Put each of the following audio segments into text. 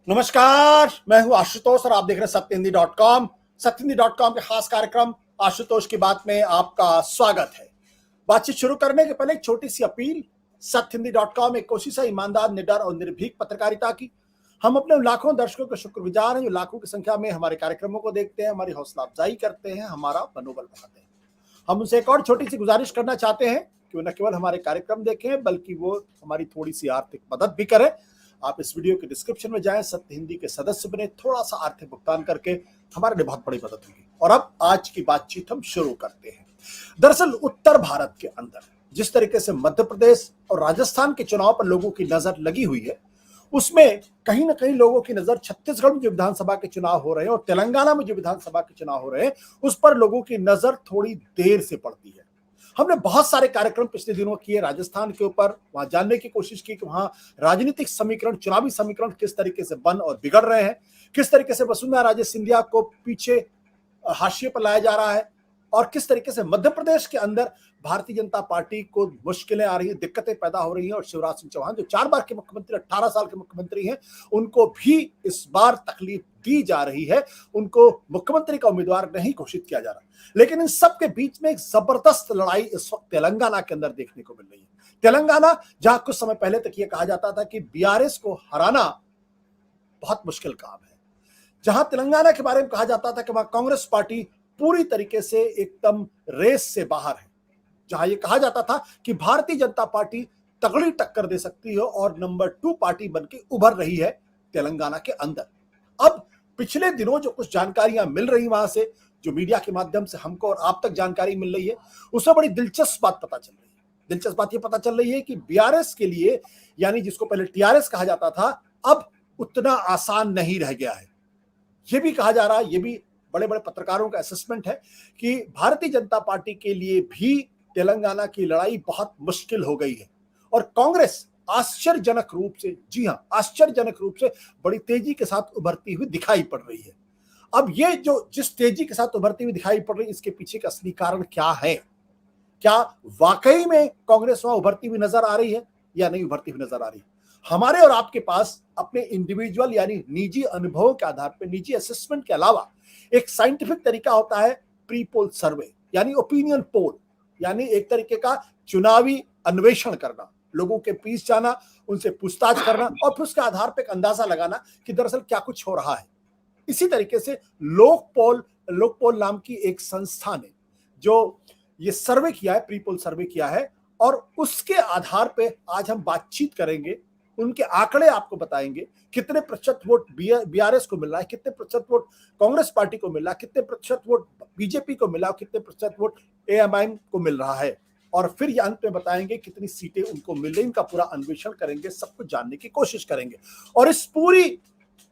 नमस्कार, मैं हूं आशुतोष और आप देख रहे हैं सत्यहिंदी.com। सत्यहिंदी.com के खास कार्यक्रम आशुतोष की बात में आपका स्वागत है। बातचीत शुरू करने के पहले एक छोटी सी अपील। सत्यहिंदी.com एक कोशिश है ईमानदार, निडर और निर्भीक पत्रकारिता की। हम अपने लाखों दर्शकों के शुक्रगुजार हैं जो लाखों की संख्या में हमारे कार्यक्रमों को देखते हैं, हमारी हौसला अफजाई करते हैं, हमारा मनोबल बढ़ाते हैं। हम उनसे एक और छोटी सी गुजारिश करना चाहते हैं कि वो न केवल हमारे कार्यक्रम देखें बल्कि वो हमारी थोड़ी सी आर्थिक मदद भी करें। आप इस वीडियो के डिस्क्रिप्शन में जाएं, सत्य हिंदी के सदस्य बने, थोड़ा सा आर्थिक भुगतान करके हमारे लिए बहुत बड़ी मदद होगी। और अब आज की बातचीत हम शुरू करते हैं। दरअसल उत्तर भारत के अंदर जिस तरीके से मध्य प्रदेश और राजस्थान के चुनाव पर लोगों की नजर लगी हुई है, उसमें कहीं ना कहीं लोगों की नजर छत्तीसगढ़ में जो विधानसभा के चुनाव हो रहे हैं और तेलंगाना में जो विधानसभा के चुनाव हो रहे हैं उस पर लोगों की नजर थोड़ी देर से पड़ती है। हमने बहुत सारे कार्यक्रम पिछले दिनों किए राजस्थान के ऊपर, वहां जानने की कोशिश की कि वहां राजनीतिक समीकरण, चुनावी समीकरण किस तरीके से बन और बिगड़ रहे हैं, किस तरीके से वसुंधरा राजे सिंधिया को पीछे हाशिए पर लाया जा रहा है और किस तरीके से मध्य प्रदेश के अंदर भारतीय जनता पार्टी को मुश्किलें आ रही हैं, दिक्कतें पैदा हो रही हैं और शिवराज सिंह चौहान जो 4 बार के मुख्यमंत्री, 18 साल के मुख्यमंत्री हैं, उनको भी इस बार तकलीफ दी जा रही है। उनको मुख्यमंत्री का उम्मीदवार नहीं घोषित किया जा रहा। लेकिन इन सब के बीच में एक जबरदस्त लड़ाई इस वक्त तेलंगाना के अंदर देखने को मिल रही है। तेलंगाना, जहां कुछ समय पहले तक यह कहा जाता था कि बीआरएस को हराना बहुत मुश्किल काम है, जहां तेलंगाना के बारे में कहा जाता था कि वहां कांग्रेस पार्टी पूरी तरीके से एकदम रेस से बाहर है, जहां यह कहा जाता था कि भारतीय जनता पार्टी तगड़ी टक्कर दे सकती है और नंबर 2 पार्टी बनके उभर रही है तेलंगाना के अंदर। अब पिछले दिनों जो कुछ जानकारियां मिल रही वहां से, जो मीडिया के माध्यम से हमको और आप तक जानकारी मिल रही है, उसमें बड़ी दिलचस्प बात पता चल रही है। दिलचस्प बात यह पता चल रही है कि बीआरएस के लिए, यानी जिसको पहले टीआरएस कहा जाता था, अब उतना आसान नहीं रह गया है। यह भी कहा जा रहा है, यह भी बड़े बड़े पत्रकारों का असेसमेंट है कि भारतीय जनता पार्टी के लिए भी तेलंगाना की लड़ाई बहुत मुश्किल हो गई है और कांग्रेस आश्चर्यजनक रूप से, जी हां, आश्चर्यजनक रूप से बड़ी तेजी के साथ उभरती हुई दिखाई पड़ रही है। अब ये जो जिस तेजी के साथ उभरती हुई दिखाई पड़ रही है, इसके पीछे का असली कारण क्या है? क्या वाकई में कांग्रेस वहां उभरती हुई नजर आ रही है या नहीं उभरती हुई नजर आ रही है? हमारे और आपके पास अपने इंडिविजुअल यानी निजी अनुभवों के आधार पर, निजी असेसमेंट के अलावा एक साइंटिफिक तरीका होता है प्री पोल सर्वे, यानी ओपिनियन पोल, यानी एक तरीके का चुनावी अन्वेषण करना, लोगों के बीच जाना, उनसे पूछताछ करना और फिर उसके आधार पर एक अंदाजा लगाना कि दरअसल क्या कुछ हो रहा है। इसी तरीके से लोकपोल नाम की एक संस्था ने जो ये सर्वे किया है, प्री पोल सर्वे किया है, और उसके आधार पे आज हम बातचीत करेंगे। उनके आंकड़े आपको बताएंगे कितने प्रतिशत वोट बीआरएस को मिल रहा है, कितने प्रतिशत वोट कांग्रेस पार्टी को मिल रहा है, कितने प्रतिशत वोट बीजेपी को मिला और कितने प्रतिशत वोट एएमआईएम को मिल रहा है, और फिर ये अंत में बताएंगे कितनी सीटें उनको मिल रही। इनका पूरा अन्वेषण करेंगे, सब कुछ जानने की कोशिश करेंगे। और इस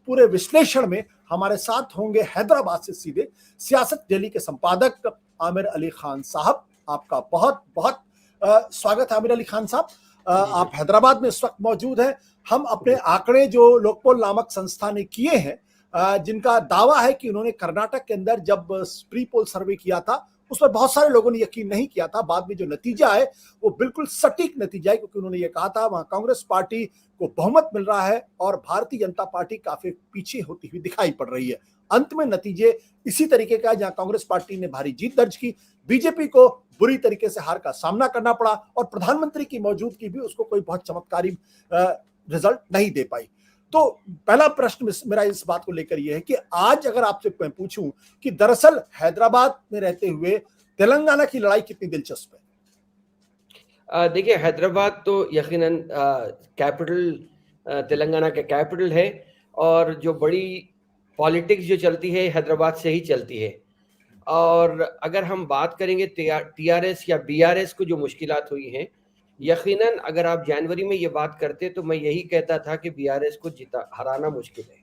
पूरे विश्लेषण में हमारे साथ होंगे हैदराबाद से सीधे सियासत डेली के संपादक आमिर अली खान साहब। आपका बहुत बहुत स्वागत है आमिर अली खान साहब। आप हैदराबाद में इस वक्त मौजूद हैं। हम अपने आंकड़े जो लोकपोल नामक संस्था ने किए हैं, जिनका दावा है कि उन्होंने कर्नाटक के अंदर जब प्री पोल सर्वे किया था उस पर बहुत सारे लोगों ने यकीन नहीं किया था। बाद में जो नतीजा है वो बिल्कुल सटीक नतीजा है, क्योंकि उन्होंने ये कहा था वहां कांग्रेस पार्टी को बहुमत मिल रहा है और भारतीय जनता पार्टी काफी पीछे होती हुई दिखाई पड़ रही है। अंत में नतीजे इसी तरीके का, जहां कांग्रेस पार्टी ने भारी जीत दर्ज की, बीजेपी को बुरी तरीके से हार का सामना करना पड़ा और प्रधानमंत्री की मौजूदगी भी उसको कोई बहुत चमत्कारी रिजल्ट नहीं दे पाई। तो पहला प्रश्न मेरा इस बात को लेकर यह है कि आज अगर आपसे मैं पूछूं कि दरअसल हैदराबाद में रहते हुए तेलंगाना की लड़ाई कितनी दिलचस्प है? देखिए, हैदराबाद तो यकीनन कैपिटल, तेलंगाना का कैपिटल है और जो बड़ी पॉलिटिक्स जो चलती है हैदराबाद से ही चलती है। और अगर हम बात करेंगे टीआरएस या बीआरएस को जो मुश्किलात हुई हैं, यकीनन अगर आप जनवरी में ये बात करते तो मैं यही कहता था कि बीआरएस को हराना मुश्किल है,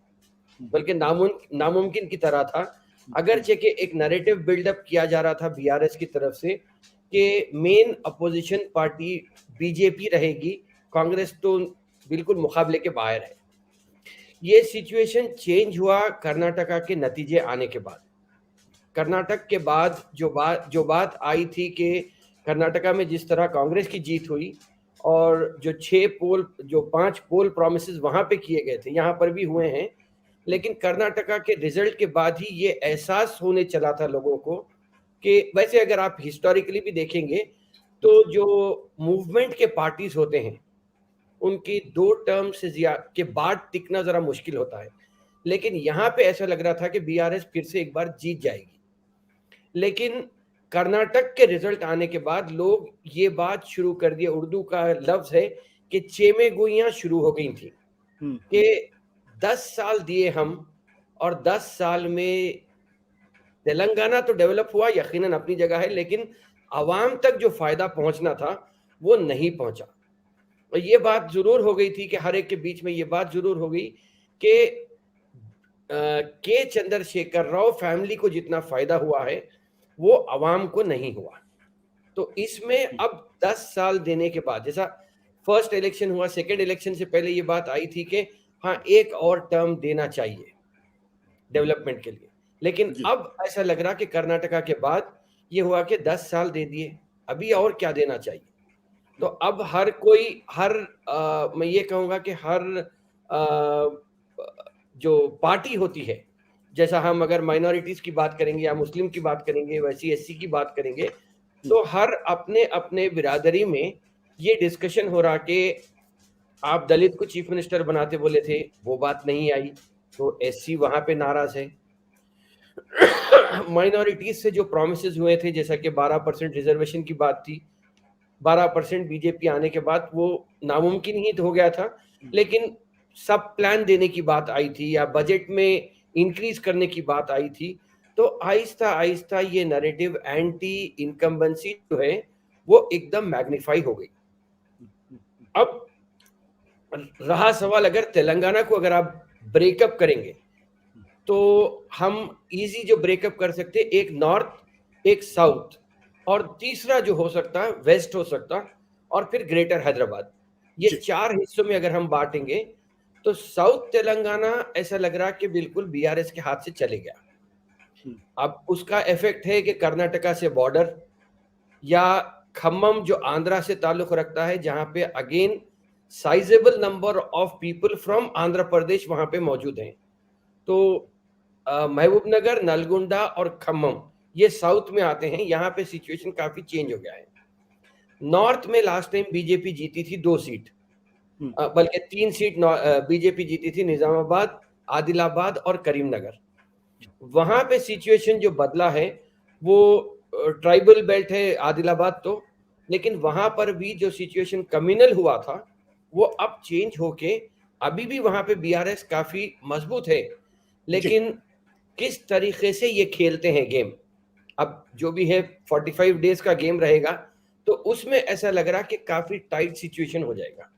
बल्कि नामुमकिन की तरह था। अगरचे कि एक नैरेटिव बिल्डअप किया जा रहा था बीआरएस की तरफ से कि मेन अपोजिशन पार्टी बीजेपी रहेगी, कांग्रेस तो बिल्कुल मुकाबले के बाहर है। ये सिचुएशन चेंज हुआ कर्नाटका के नतीजे आने के बाद। कर्नाटक के बाद जो बात आई थी कि कर्नाटका में जिस तरह कांग्रेस की जीत हुई, और जो 5 पोल प्रोमिसेस वहां पे किए गए थे यहाँ पर भी हुए हैं, लेकिन कर्नाटका के रिजल्ट के बाद ही ये एहसास होने चला था लोगों को कि वैसे अगर आप हिस्टोरिकली भी देखेंगे तो जो मूवमेंट के पार्टीज होते हैं उनकी 2 टर्म से के बाद टिकना जरा मुश्किल होता है, लेकिन यहाँ पे ऐसा लग रहा था कि बीआरएस फिर से एक बार जीत जाएगी। लेकिन कर्नाटक के रिजल्ट आने के बाद लोग ये बात शुरू कर दिए, उर्दू का लफ्ज है कि चेमे गोइयां शुरू हो गई थी कि 10 साल दिए हम और 10 साल में तेलंगाना तो डेवलप हुआ यकीनन अपनी जगह है, लेकिन आवाम तक जो फायदा पहुंचना था वो नहीं पहुंचा। और ये बात जरूर हो गई थी कि हर एक के बीच में ये बात जरूर हो गई कि के चंद्रशेखर राव फैमिली को जितना फायदा हुआ है वो आवाम को नहीं हुआ। तो इसमें अब 10 साल देने के बाद, जैसा फर्स्ट इलेक्शन हुआ, सेकंड इलेक्शन से पहले ये बात आई थी कि हाँ एक और टर्म देना चाहिए डेवलपमेंट के लिए, लेकिन अब ऐसा लग रहा कि कर्नाटका के बाद ये हुआ कि 10 साल दे दिए, अभी और क्या देना चाहिए। तो अब हर कोई मैं ये कहूँगा कि हर जो पार्टी होती है, जैसा हम अगर माइनॉरिटीज की बात करेंगे या मुस्लिम की बात करेंगे, वैसी एससी की बात करेंगे, तो हर अपने अपने बिरादरी में ये डिस्कशन हो रहा कि आप दलित को चीफ मिनिस्टर बनाते बोले थे, वो बात नहीं आई, तो एससी वहां पे नाराज है। माइनॉरिटीज से जो प्रोमिसेस हुए थे, जैसा कि 12% रिजर्वेशन की बात थी, 12% बीजेपी आने के बाद वो नामुमकिन ही हो गया था, लेकिन सब प्लान देने की बात आई थी या बजट में इंक्रीज करने की बात आई थी। तो आहिस्ता आहिस्ता ये नैरेटिव एंटी इनकम्बेंसी जो है वो एकदम मैग्नीफाई हो गई। अब रहा सवाल, अगर तेलंगाना को अगर आप ब्रेकअप करेंगे तो हम इजी जो ब्रेकअप कर सकते, एक नॉर्थ एक साउथ और तीसरा जो हो सकता है वेस्ट हो सकता, और फिर ग्रेटर हैदराबाद, ये 4 हिस्सों में अगर हम बांटेंगे तो साउथ तेलंगाना ऐसा लग रहा कि बिल्कुल बीआरएस के हाथ से चले गया। अब उसका इफेक्ट है कि कर्नाटका से बॉर्डर या खम्मम जो आंध्रा से ताल्लुक रखता है, जहां पे again sizeable number of people from Andhra Pradesh वहां पे मौजूद हैं। तो महबूबनगर, नलगोंडा और खम्मम ये साउथ में आते हैं, यहाँ पे सिचुएशन काफी चेंज हो गया है। नॉर्थ में लास्ट टाइम बीजेपी जीती थी 2 सीट, बल्कि 3 सीट बीजेपी जीती थी, निजामाबाद, आदिलाबाद और करीमनगर। वहां पे सिचुएशन जो बदला है वो ट्राइबल बेल्ट है आदिलाबाद तो, लेकिन वहां पर भी जो सिचुएशन कम्युनल हुआ था वो अब चेंज होके अभी भी वहां पे बीआरएस काफी मजबूत है, लेकिन किस तरीके से ये खेलते हैं गेम, अब जो भी है 45 डेज का गेम रहेगा, तो उसमें ऐसा लग रहा कि काफी टाइट सिचुएशन हो जाएगा।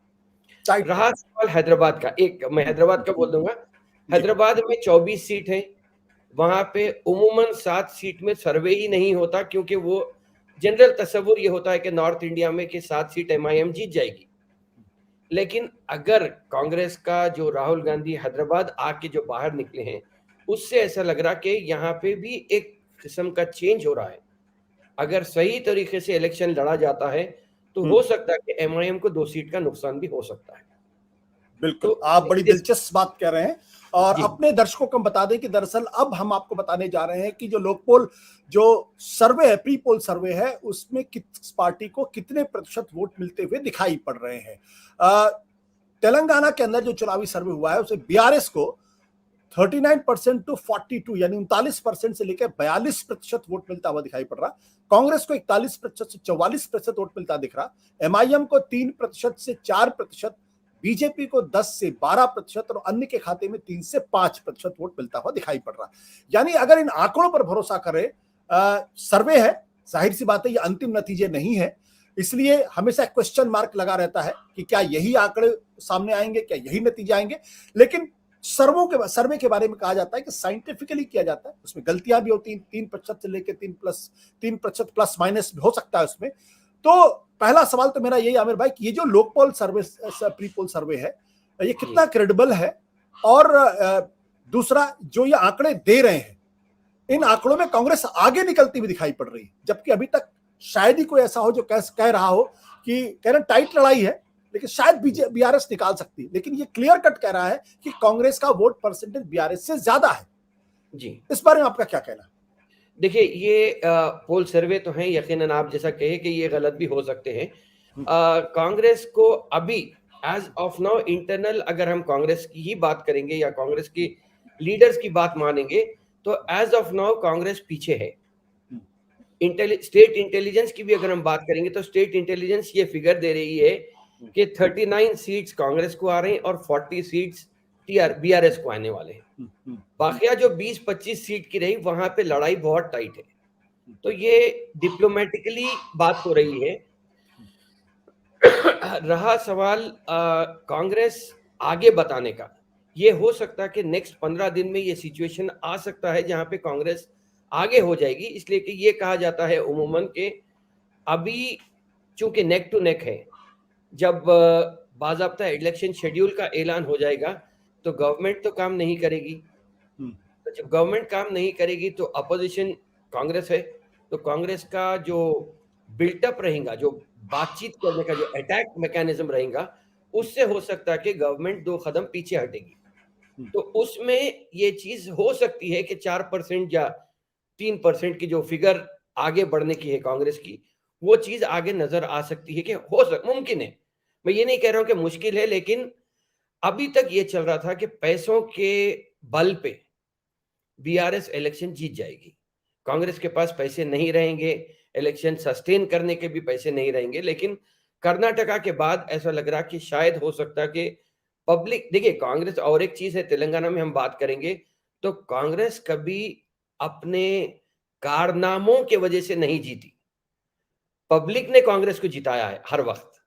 रहा सवाल हैदराबाद का, एक मैं हैदराबाद का बोल दूंगा। हैदराबाद में 24 सीट है, वहां पे उमूमन 7 सीट में सर्वे ही नहीं होता, क्योंकि वो जनरल तस्वुर ये होता है कि नॉर्थ इंडिया में कि 7 सीट एमआईएम जीत जाएगी। लेकिन अगर कांग्रेस का जो राहुल गांधी हैदराबाद आके जो बाहर निकले हैं, उससे ऐसा लग रहा कि यहाँ पे भी एक किस्म का चेंज हो रहा है। अगर सही तरीके से इलेक्शन लड़ा जाता है तो हो सकता है कि एमआईएम को 2 सीट का नुकसान भी हो सकता है। बिल्कुल, तो आप बड़ी दिलचस्प बात कह रहे हैं, और अपने दर्शकों को हम बता दें कि दरअसल अब हम आपको बताने जा रहे हैं कि जो लोकपोल जो सर्वे है, प्री पोल सर्वे है, उसमें किस पार्टी को कितने प्रतिशत वोट मिलते हुए दिखाई पड़ रहे हैं। तेलंगाना के अंदर जो चुनावी सर्वे हुआ है उसे बीआरएस को 39% टू 42 यानी 39% से लेकर 42% वोट मिलता हुआ दिखाई पड़ रहा। कांग्रेस को 41% से 44% वोट मिलता दिख रहा। एमआईएम को 3% से 4%, बीजेपी को 10 से 12% और अन्य के खाते में 3 से 5% वोट मिलता हुआ दिखाई पड़ रहा। यानी अगर इन आंकड़ों पर भरोसा करें, सर्वे है, जाहिर सी बात है ये अंतिम नतीजे नहीं है, इसलिए हमेशा क्वेश्चन मार्क लगा रहता है कि क्या यही आंकड़े सामने आएंगे, क्या यही नतीजे आएंगे। लेकिन सर्वे के बारे में कहा जाता है कि साइंटिफिकली किया जाता है, उसमें गलतियां भी होती हैं, 3% से लेकर 3% प्लस माइनस भी हो सकता है उसमें। तो पहला सवाल तो मेरा यही आमिर भाई कि ये जो लोकपोल सर्वे, प्री पोल सर्वे है, ये कितना क्रेडिबल है, और दूसरा जो ये आंकड़े दे रहे हैं, इन आंकड़ों में कांग्रेस आगे निकलती हुई दिखाई पड़ रही है, जबकि अभी तक शायद ही कोई ऐसा हो जो कह रहा हो कि कह रहे टाइट लड़ाई है लेकिन शायद बीआरएस निकाल सकती है, लेकिन ये क्लियर कट कह रहा है कि कांग्रेस का वोट परसेंटेज बीआरएस से ज्यादा है जी। इस बारे में आपका क्या कहना है? देखिए, ये पोल सर्वे तो हैं, यकीनन आप जैसा कहे कि ये गलत भी हो सकते हैं। कांग्रेस को अभी एज ऑफ नाउ इंटरनल अगर हम कांग्रेस की ही बात करेंगे या कांग्रेस की लीडर्स की बात मानेंगे तो एज ऑफ नाउ कांग्रेस पीछे है। स्टेट इंटेलिजेंस की भी अगर हम बात करेंगे तो स्टेट इंटेलिजेंस ये फिगर दे रही है कि 39 सीट्स कांग्रेस को आ रही हैं और 40 सीट्स बीआरएस को आने वाले हैं। बाकिया जो 20-25 सीट की रही वहां पे लड़ाई बहुत टाइट है। तो ये डिप्लोमेटिकली बात हो रही है। रहा सवाल कांग्रेस आगे बताने का, ये हो सकता है कि नेक्स्ट 15 दिन में ये सिचुएशन आ सकता है जहां पे कांग्रेस आगे हो जाएगी, इसलिए कि ये कहा जाता है उमूमन के अभी चूंकि नेक टू नेक है, जब बाज़ाब्ता इलेक्शन शेड्यूल का ऐलान हो जाएगा तो गवर्नमेंट तो काम नहीं करेगी। तो जब गवर्नमेंट काम नहीं करेगी तो अपोजिशन कांग्रेस है, तो कांग्रेस का जो बिल्टअप रहेगा, जो बातचीत करने का जो अटैक मैकेनिज्म रहेगा, उससे हो सकता है कि गवर्नमेंट 2 कदम पीछे हटेगी। तो उसमें ये चीज हो सकती है कि 4% या 3% की जो फिगर आगे बढ़ने की है कांग्रेस की, वो चीज आगे नजर आ सकती है कि मुमकिन है। मैं ये नहीं कह रहा हूं कि मुश्किल है, लेकिन अभी तक ये चल रहा था कि पैसों के बल पे बीआरएस इलेक्शन जीत जाएगी। कांग्रेस के पास पैसे नहीं रहेंगे, इलेक्शन सस्टेन करने के भी पैसे नहीं रहेंगे, लेकिन कर्नाटका के बाद ऐसा लग रहा कि शायद हो सकता कि पब्लिक देखिए कांग्रेस, और एक चीज है तेलंगाना में हम बात करेंगे तो कांग्रेस कभी अपने कारनामों के वजह से नहीं जीती, पब्लिक ने कांग्रेस को जिताया है हर वक्त।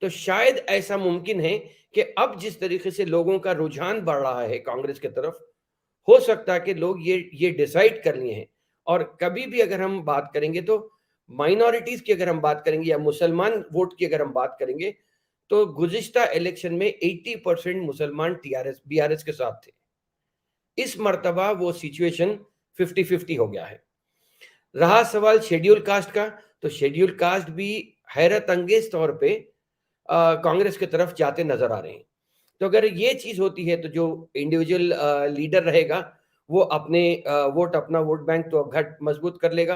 तो शायद ऐसा मुमकिन है कि अब जिस तरीके से लोगों का रुझान बढ़ रहा है कांग्रेस की तरफ, हो सकता है कि लोग ये डिसाइड कर लिए हैं। और कभी भी अगर हम बात करेंगे तो माइनॉरिटीज की अगर हम बात करेंगे या मुसलमान वोट की अगर हम बात करेंगे तो गुज़िश्ता इलेक्शन में 80% मुसलमान बीआरएस के साथ थे। इस मर्तबा वो सिचुएशन 50-50 हो गया है। रहा सवाल शेड्यूल कास्ट का, तो शेड्यूल कास्ट भी हैरत अंगेज तौर पे कांग्रेस की तरफ जाते नजर आ रहे हैं। तो अगर ये चीज होती है तो जो इंडिविजुअल लीडर रहेगा वो अपना वोट बैंक तो घट मजबूत कर लेगा।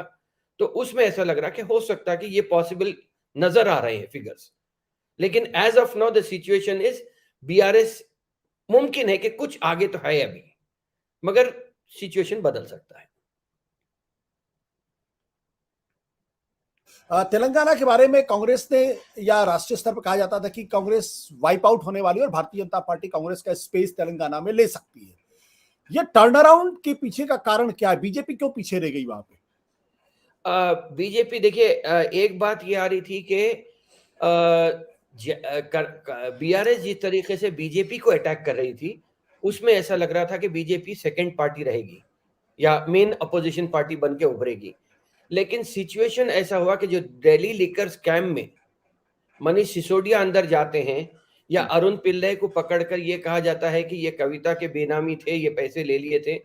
तो उसमें ऐसा लग रहा है कि हो सकता है कि ये पॉसिबल नजर आ रहे हैं फिगर्स, लेकिन as of now the situation is BRS मुमकिन है कि कुछ आगे तो है अभी, मगर सिचुएशन बदल सकता है। तेलंगाना के बारे में कांग्रेस ने या राष्ट्रीय स्तर पर कहा जाता था कि कांग्रेस वाइप आउट होने वाली है और भारतीय जनता पार्टी कांग्रेस का स्पेस तेलंगाना में ले सकती है। ये टर्न अराउंड के पीछे का कारण क्या है? बीजेपी क्यों पीछे रह गई वहां पे? बीजेपी देखिए, एक बात ये आ रही थी कि बीआरएस जिस तरीके से बीजेपी को अटैक कर रही थी उसमें ऐसा लग रहा था कि बीजेपी सेकंड पार्टी रहेगी या मेन अपोजिशन पार्टी बन के उभरेगी। लेकिन सिचुएशन ऐसा हुआ कि जो दिल्ली लिकर स्कैम में मनीष सिसोदिया अंदर जाते हैं या अरुण पिल्लई को पकड़कर ये कहा जाता है कि ये कविता के बेनामी थे, ये पैसे ले लिए थे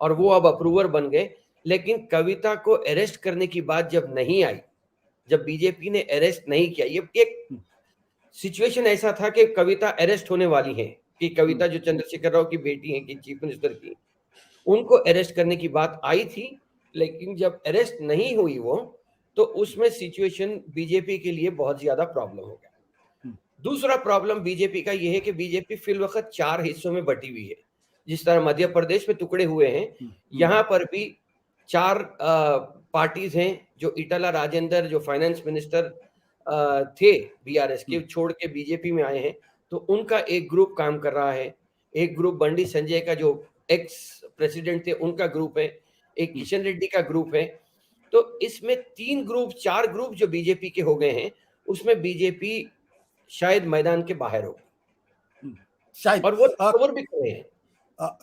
और वो अब अप्रूवर बन गए, लेकिन कविता को अरेस्ट करने की बात जब नहीं आई, जब बीजेपी ने अरेस्ट नहीं किया, ये एक सिचुएशन ऐसा था कि कविता अरेस्ट होने वाली है, कि कविता जो चंद्रशेखर राव की बेटी है, कि चीफ मिनिस्टर की, उनको अरेस्ट करने की बात आई थी, लेकिन जब अरेस्ट नहीं हुई वो, तो उसमें सिचुएशन बीजेपी के लिए बहुत ज्यादा प्रॉब्लम हो गया। दूसरा प्रॉब्लम बीजेपी का यह है कि बीजेपी फिल वक्त 4 हिस्सों में बटी हुई है। जिस तरह मध्य प्रदेश में टुकड़े हुए हैं, यहां पर भी 4 पार्टीज हैं। जो इटाला राजेंद्र जो फाइनेंस मिनिस्टर थे बीआरएस के, छोड़ के बीजेपी में आए हैं, तो उनका एक ग्रुप काम कर रहा है। एक ग्रुप बंडी संजय का जो एक्स प्रेसिडेंट थे उनका ग्रुप है, एक किशन रेड्डी का ग्रुप है। तो इसमें 4 ग्रुप जो बीजेपी के हो गए हैं, उसमें बीजेपी शायद मैदान के बाहर हो, शायद, और वो खबर भी कर रहे हैं।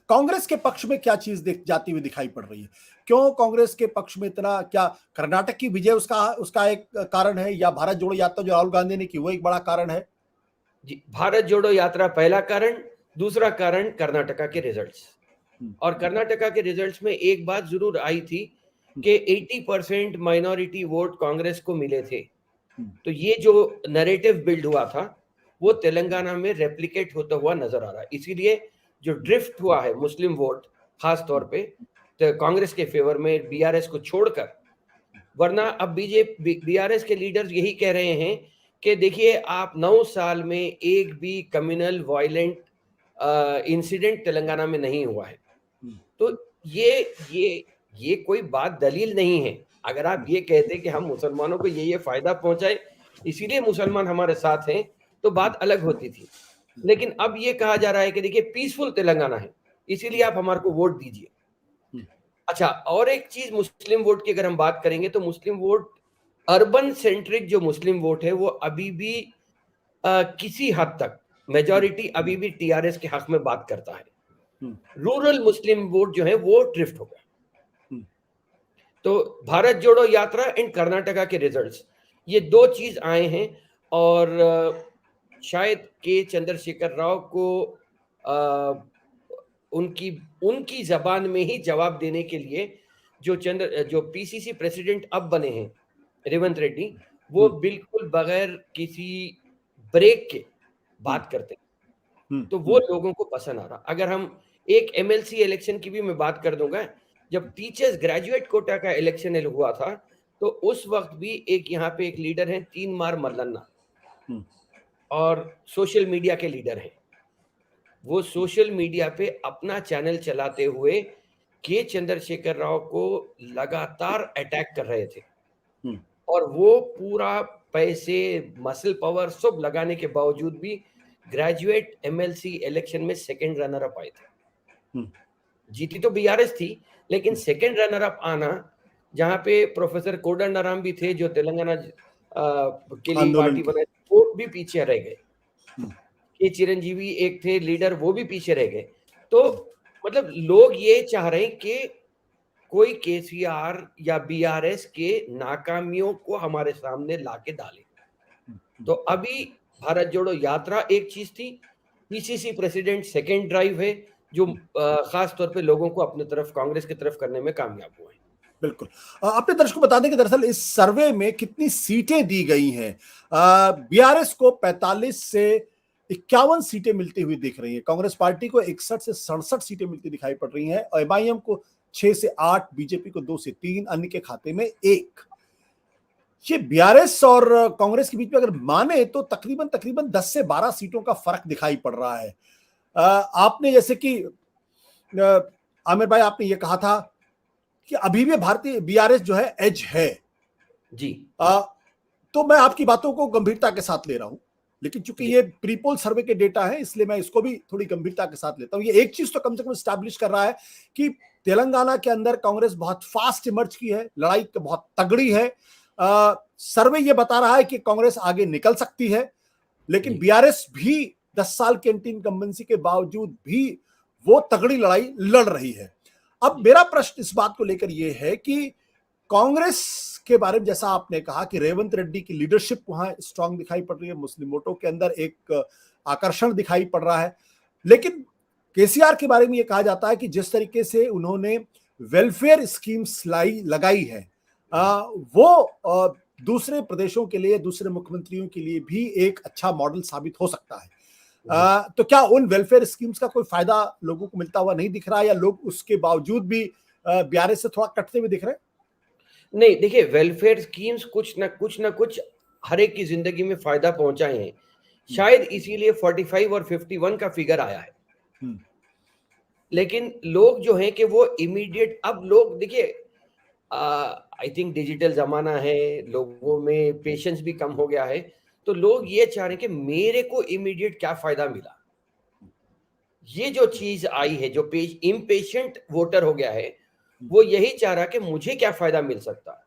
कांग्रेस के पक्ष में क्या चीज जाती हुई दिखाई पड़ रही है? क्यों कांग्रेस के पक्ष में इतना? क्या कर्नाटक की विजय उसका एक कारण है, या भारत जोड़ो यात्रा जो राहुल गांधी ने की वो एक बड़ा कारण है? जी, भारत जोड़ो यात्रा पहला कारण, दूसरा कारण कर्नाटका के रिजल्ट्स। और कर्नाटका के रिजल्ट्स में एक बात जरूर आई थी कि 80% माइनॉरिटी वोट कांग्रेस को मिले थे। तो ये जो नैरेटिव बिल्ड हुआ था वो तेलंगाना में रेप्लिकेट होता हुआ नजर आ रहा है। इसीलिए जो ड्रिफ्ट हुआ है मुस्लिम वोट खास तौर पे तो कांग्रेस के फेवर में बीआरएस को छोड़कर, वरना अब बीजेपी बीआरएस के लीडर्स यही कह रहे हैं कि देखिए आप 9 साल में एक भी कम्युनल वायलेंट इंसिडेंट तेलंगाना में नहीं हुआ है। तो ये कोई बात दलील नहीं है। अगर आप ये कहते कि हम मुसलमानों को ये फायदा पहुंचाए इसीलिए मुसलमान हमारे साथ हैं तो बात अलग होती थी। लेकिन अब ये कहा जा रहा है कि देखिए पीसफुल तेलंगाना है इसीलिए आप हमारे को वोट दीजिए। अच्छा, और एक चीज मुस्लिम वोट की अगर हम बात करेंगे तो मुस्लिम वोट अर्बन सेंट्रिक जो मुस्लिम वोट है वो अभी भी किसी हद तक मेजॉरिटी अभी भी टीआरएस के हक में बात करता है। रूरल मुस्लिम वोट जो है वो ड्रिफ्ट हो गया। तो भारत जोड़ो यात्रा एंड कर्नाटका के रिजल्ट्स ये दो चीज आए हैं और शायद के चंद्रशेखर राव को उनकी जबान में ही जवाब देने के लिए जो पीसीसी प्रेसिडेंट अब बने हैं रेवंत रेड्डी वो बिल्कुल बगैर किसी ब्रेक के बात करते हैं। तो वो लोगों को पसंद आ रहा। अगर हम एक एमएलसी इलेक्शन की भी मैं बात कर दूंगा, जब टीचर्स ग्रेजुएट कोटा का इलेक्शन हुआ था तो उस वक्त भी एक यहाँ पे एक लीडर है तीन मार मल्लन्ना और सोशल मीडिया के लीडर हैं। वो सोशल मीडिया पे अपना चैनल चलाते हुए के चंद्रशेखर राव को लगातार अटैक कर रहे थे और वो पूरा पैसे मसल पावर सब लगाने के बावजूद भी ग्रेजुएट एमएलसी इलेक्शन में सेकंड रनर अप आए थे। जीती तो बीआरएस थी लेकिन सेकंड रनर अप आना, जहां पे प्रोफेसर कोदंडराम भी थे जो तेलंगाना के लिए पार्टी बनाई, वो भी पीछे रह गए। के चिरंजीवी एक थे लीडर, वो भी पीछे रह गए। तो मतलब लोग ये चाह रहे हैं कि कोई केसीआर या बीआरएस के नाकामियों को हमारे सामने लाके डाले। तो अभी भारत जोड़ो यात्रा एक चीज थी, पीसीसी प्रेसिडेंट सेकेंड ड्राइव है जो खास तौर पे लोगों को अपने तरफ कांग्रेस की तरफ करने में कामयाब हुए। बिल्कुल। अपने दर्शकों को बता दें कि दरअसल इस सर्वे में कितनी सीटें दी गई हैं। बीआरएस को 45 से 51 सीटें मिलती हुई दिख रही हैं, कांग्रेस पार्टी को 61 से 67 सीटें मिलती दिखाई पड़ रही हैं और एमआईएम को 6 से 8, बीजेपी को 2 से 3, अन्य के खाते में 1। ये बीआरएस और कांग्रेस के बीच में अगर माने तो तकरीबन 10 से 12 सीटों का फर्क दिखाई पड़ रहा है। आपने जैसे कि आमिर भाई आपने ये कहा था कि अभी भी भारतीय बीआरएस जो है एज है जी। तो मैं आपकी बातों को गंभीरता के साथ ले रहा हूं, लेकिन चूंकि ये प्रीपोल सर्वे के डेटा है इसलिए मैं इसको भी थोड़ी गंभीरता के साथ लेता हूं। ये एक चीज तो कम से कम स्टैब्लिश कर रहा है कि तेलंगाना के अंदर कांग्रेस बहुत फास्ट इमर्ज की है, लड़ाई बहुत तगड़ी है। सर्वे ये बता रहा है कि कांग्रेस आगे निकल सकती है, लेकिन बीआरएस भी 10 साल के एंटी इनकम्बेंसी के बावजूद भी वो तगड़ी लड़ाई लड़ रही है। अब मेरा प्रश्न इस बात को लेकर यह है कि कांग्रेस के बारे में जैसा आपने कहा कि रेवंत रेड्डी की लीडरशिप वहां स्ट्रांग दिखाई पड़ रही है, मुस्लिम वोटों के अंदर एक आकर्षण दिखाई पड़ रहा है, लेकिन केसीआर के बारे में यह कहा जाता है कि जिस तरीके से उन्होंने वेलफेयर स्कीम्स लगाई है वो दूसरे प्रदेशों के लिए, दूसरे मुख्यमंत्रियों के लिए भी एक अच्छा मॉडल साबित हो सकता है। तो क्या उन वेलफेयर स्कीम्स का कोई फायदा लोगों को मिलता हुआ नहीं दिख रहा, या लोग उसके बावजूद भी बीआरएस से थोड़ा कटते हुए दिख रहे हैं? नहीं, देखिए वेलफेयर स्कीम्स कुछ ना कुछ हर एक की जिंदगी में फायदा पहुंचाए हैं, शायद इसीलिए 45 और 51 का फिगर आया है। लेकिन लोग जो हैं कि वो इमीडिएट, अब लोग देखिए आई थिंक डिजिटल जमाना है, लोगों में पेशेंस भी कम हो गया है, तो लोग ये चाह रहे हैं कि मेरे को इमीडिएट क्या फायदा मिला। ये जो चीज आई है, जो इम्पेशेंट वोटर हो गया है, वो यही चाह रहा है कि मुझे क्या फायदा मिल सकता।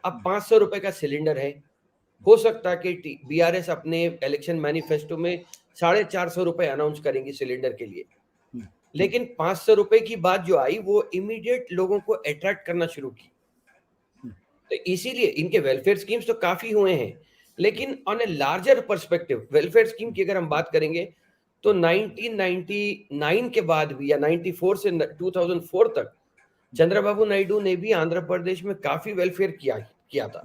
अब 500 रुपए का सिलेंडर है, हो सकता है कि बीआरएस अपने इलेक्शन मैनिफेस्टो में 450 रुपए अनाउंस करेंगे सिलेंडर के लिए, लेकिन 500 रुपए की बात जो आई वो इमीडिएट लोगों को अट्रैक्ट करना शुरू की। तो इसीलिए इनके वेलफेयर स्कीम्स तो काफी हुए हैं, लेकिन on a larger perspective welfare scheme की अगर हम बात करेंगे तो 1999 के बाद भी या 94 से 2004 तक चंद्रबाबू नायडू ने भी आंध्र प्रदेश में काफी वेलफेयर किया था,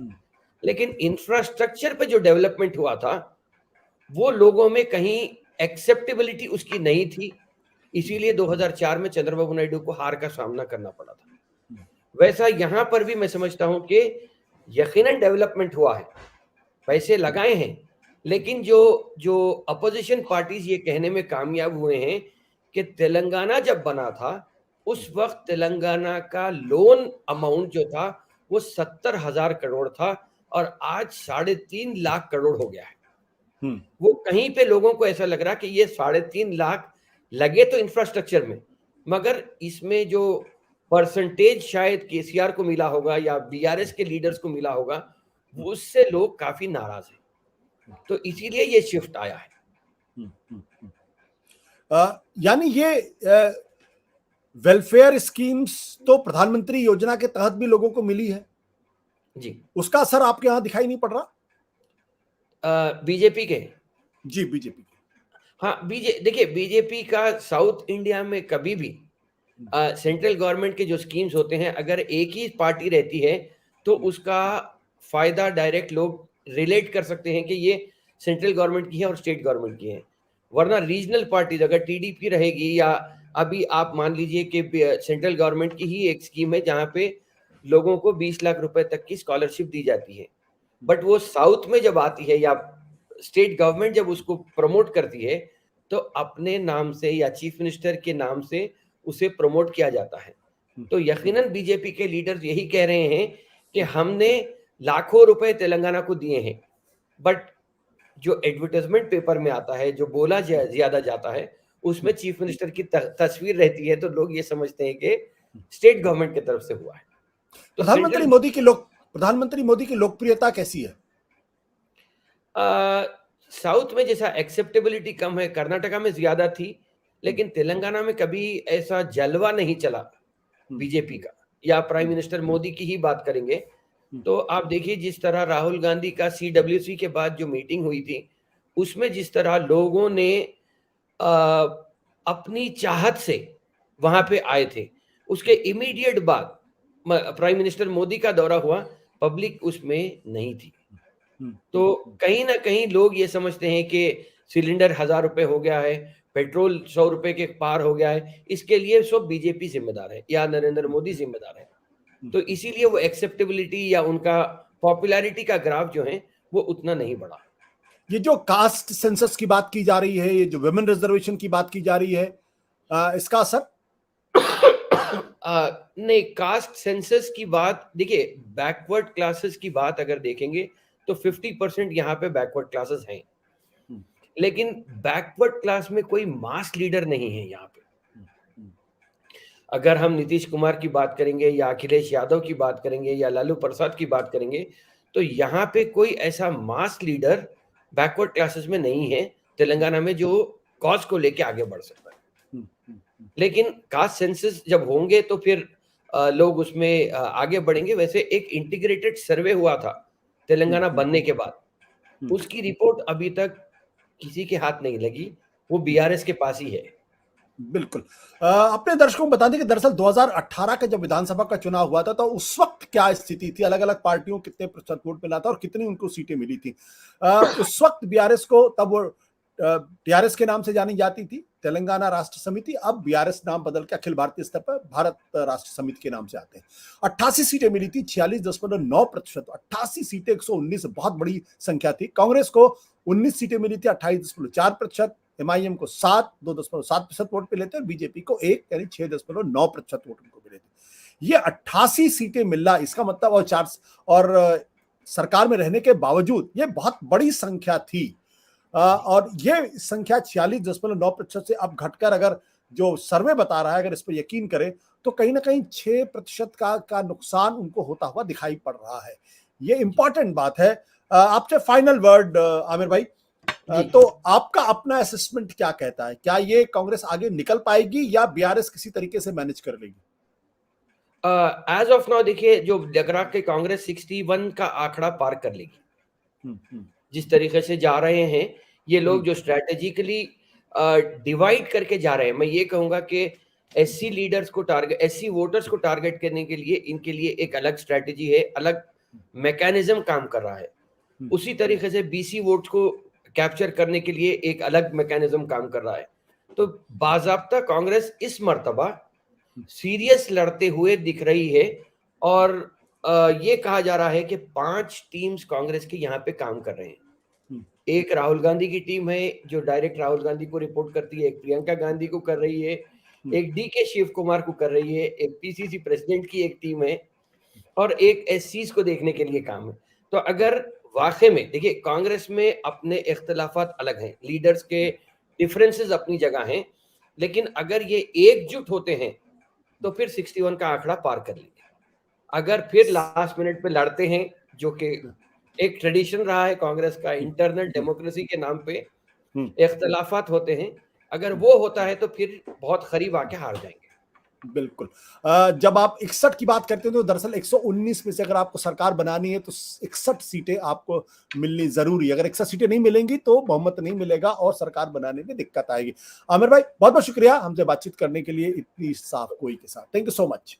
लेकिन इंफ्रास्ट्रक्चर पे जो डेवलपमेंट हुआ था वो लोगों में कहीं एक्सेप्टेबिलिटी उसकी नहीं थी, इसीलिए 2004 में चंद्रबाबू नायडू को हार का सामना करना पड़ा था। वैसा यहां पर भी मैं समझता हूं कि यकीनन डेवलपमेंट हुआ है, पैसे लगाए हैं, लेकिन जो जो अपोजिशन पार्टीज ये कहने में कामयाब हुए हैं कि तेलंगाना जब बना था उस वक्त तेलंगाना का लोन अमाउंट जो था वो 70,000 करोड़ था और आज 3.5 लाख करोड़ हो गया है। वो कहीं पे लोगों को ऐसा लग रहा कि ये 3.5 लाख लगे तो इंफ्रास्ट्रक्चर में, मगर इसमें जो परसेंटेज शायद केसीआर को मिला होगा या बीआरएस के लीडर्स को मिला होगा, वो उससे लोग काफी नाराज हैं, तो इसीलिए ये शिफ्ट आया है। यानी ये वेलफेयर स्कीम्स तो प्रधानमंत्री योजना के तहत भी लोगों को मिली है जी, उसका असर आपके यहां दिखाई नहीं पड़ रहा? बीजेपी के जी, बीजेपी के। हाँ, देखिए बीजेपी का साउथ इंडिया में कभी भी सेंट्रल गवर्नमेंट के जो स्कीम्स होते हैं, अगर एक ही पार्टी रहती है तो उसका फायदा डायरेक्ट लोग रिलेट कर सकते हैं कि ये सेंट्रल गवर्नमेंट की है और स्टेट गवर्नमेंट की है। वरना रीजनल पार्टीज अगर टीडीपी रहेगी, या अभी आप मान लीजिए कि सेंट्रल गवर्नमेंट की ही एक स्कीम है जहां पे लोगों को 20 लाख रुपए तक की स्कॉलरशिप दी जाती है, बट वो साउथ में जब आती है या स्टेट गवर्नमेंट जब उसको प्रमोट करती है तो अपने नाम से या चीफ मिनिस्टर के नाम से उसे प्रमोट किया जाता है। तो यकीनन बीजेपी के लीडर्स यही कह रहे हैं कि हमने लाखों रुपए तेलंगाना को दिए हैं, बट जो एडवर्टाइजमेंट पेपर में आता है, जो बोला ज्यादा जाता है, उसमें चीफ मिनिस्टर की तस्वीर रहती है, तो लोग ये समझते हैं कि स्टेट गवर्नमेंट की तरफ से हुआ है। तो प्रधानमंत्री मोदी की लोकप्रियता कैसी है? साउथ में जैसा एक्सेप्टेबिलिटी कम है, कर्नाटका में ज्यादा थी, लेकिन तेलंगाना में कभी ऐसा जलवा नहीं चला बीजेपी का। या प्राइम मिनिस्टर मोदी की ही बात करेंगे तो आप देखिए जिस तरह राहुल गांधी का सीडब्ल्यूसी के बाद जो मीटिंग हुई थी, उसमें जिस तरह लोगों ने अपनी चाहत से वहां पे आए थे, उसके इमीडिएट बाद प्राइम मिनिस्टर मोदी का दौरा हुआ, पब्लिक उसमें नहीं थी। तो कहीं ना कहीं लोग ये समझते हैं कि सिलेंडर 1,000 रुपए हो गया है, पेट्रोल 100 रुपए के पार हो गया है, इसके लिए सब बीजेपी जिम्मेदार है या नरेंद्र मोदी जिम्मेदार है। तो इसीलिए वो एक्सेप्टेबिलिटी या उनका पॉपुलैरिटी का ग्राफ जो है वो उतना नहीं बढ़ा। ये जो कास्ट सेंसस की बात की जा रही है, ये जो वुमेन रिजर्वेशन की बात की जा रही है, इसका असर? नहीं, कास्ट सेंसस की बात देखिए, बैकवर्ड क्लासेस की बात अगर देखेंगे तो 50% यहाँ पे बैकवर्ड क्लासेस हैं, लेकिन बैकवर्ड क्लास में कोई मास लीडर नहीं है यहाँ पे। अगर हम नीतीश कुमार की बात करेंगे या अखिलेश यादव की बात करेंगे या लालू प्रसाद की बात करेंगे, तो यहाँ पे कोई ऐसा मास लीडर बैकवर्ड क्लासेस में नहीं है तेलंगाना में जो कॉज को लेके आगे बढ़ सकता है। लेकिन कास्ट सेंसस जब होंगे तो फिर लोग उसमें आगे बढ़ेंगे। वैसे एक इंटीग्रेटेड सर्वे हुआ था तेलंगाना बनने के बाद, उसकी रिपोर्ट अभी तक किसी के हाथ नहीं लगी, वो बीआरएस के पास ही है। बिल्कुल। अपने दर्शकों को बता दें कि दरअसल 2018 का जब विधानसभा का चुनाव हुआ था तो उस वक्त क्या स्थिति थी, अलग अलग पार्टियों को कितने प्रतिशत वोट मिला था और कितनी उनको सीटें मिली थी। उस वक्त बीआरएस को, तब वो टीआरएस के नाम से जानी जाती थी, तेलंगाना राष्ट्र समिति, अब बीआरएस नाम बदल के अखिल भारतीय स्तर पर भारत राष्ट्र समिति के नाम से आते हैं। 88 सीटें मिली थी, 46.9%। 88 सीटें 119 बहुत बड़ी संख्या थी। कांग्रेस को 19 सीटें मिली थी, 28.4%। एमआईएम को 2.7% वोट मिले थे और बीजेपी को 1 यानी 6.9% वोट उनको मिले थे। ये 88 सीटें मिलना, इसका मतलब, और सरकार में रहने के बावजूद ये बहुत बड़ी संख्या थी। और ये संख्या 46.9% से अब घटकर, अगर जो सर्वे बता रहा है, अगर इस पर यकीन करें तो कहीं ना कहीं 6% का नुकसान उनको होता हुआ दिखाई पड़ रहा है। ये इंपॉर्टेंट बात है। आपसे फाइनल वर्ड आमिर भाई, तो आपका अपना असेसमेंट क्या कहता है? क्या ये कांग्रेस आगे निकल पाएगी या बीआरएस किसी तरीके से मैनेज कर लेगी? एज ऑफ नाउ देखिए, जो लग रहा कि कांग्रेस 61 का आंकड़ा पार कर लेगी। जिस तरीके से जा रहे हैं ये लोग, जो स्ट्रेटेजिकली डिवाइड करके जा रहे हैं, मैं ये कहूंगा कि एससी लीडर्स को टारगेट, एससी वोटर्स को टारगेट करने के लिए इनके लिए एक अलग स्ट्रेटेजी है, अलग मैकेनिज्म काम कर रहा है। उसी तरीके से बीसी वोट्स को कैप्चर करने के लिए एक अलग मैकेनिज्म काम कर रहा है। तो बाज़ाब्ता कांग्रेस इस मर्तबा सीरियस लड़ते हुए दिख रही है और ये कहा जा रहा है कि 5 टीम्स कांग्रेस के यहाँ पे काम कर रहे हैं। एक राहुल गांधी की टीम है जो डायरेक्ट राहुल गांधी को रिपोर्ट करती है, एक प्रियंका गांधी को कर रही है, एक डीके शिव कुमार को कर रही है, एक पीसीसी प्रेसिडेंट की एक टीम है और एक एससीज को देखने के लिए काम है। तो अगर वाकई में देखिए, कांग्रेस में अपने इख्तिलाफात अलग हैं, लीडर्स के डिफरेंसेस अपनी जगह हैं, लेकिन अगर ये एकजुट होते हैं तो फिर 61 का आंकड़ा पार कर लेंगे। अगर फिर लास्ट मिनट पे लड़ते हैं, जो कि एक ट्रेडिशन रहा है कांग्रेस का, इंटरनल डेमोक्रेसी के नाम पे इख्तिलाफात होते हैं, अगर वो होता है तो फिर बहुत करीब आके हार जाएंगे। बिल्कुल। जब आप 61 की बात करते हैं तो दरअसल 119 में से अगर आपको सरकार बनानी है तो 61 सीटें आपको मिलनी जरूरी है। अगर 61 सीटें नहीं मिलेंगी तो बहुमत नहीं मिलेगा और सरकार बनाने में दिक्कत आएगी। आमिर भाई, बहुत बहुत शुक्रिया हमसे बातचीत करने के लिए इतनी साफ गोई के साथ। Thank you so much.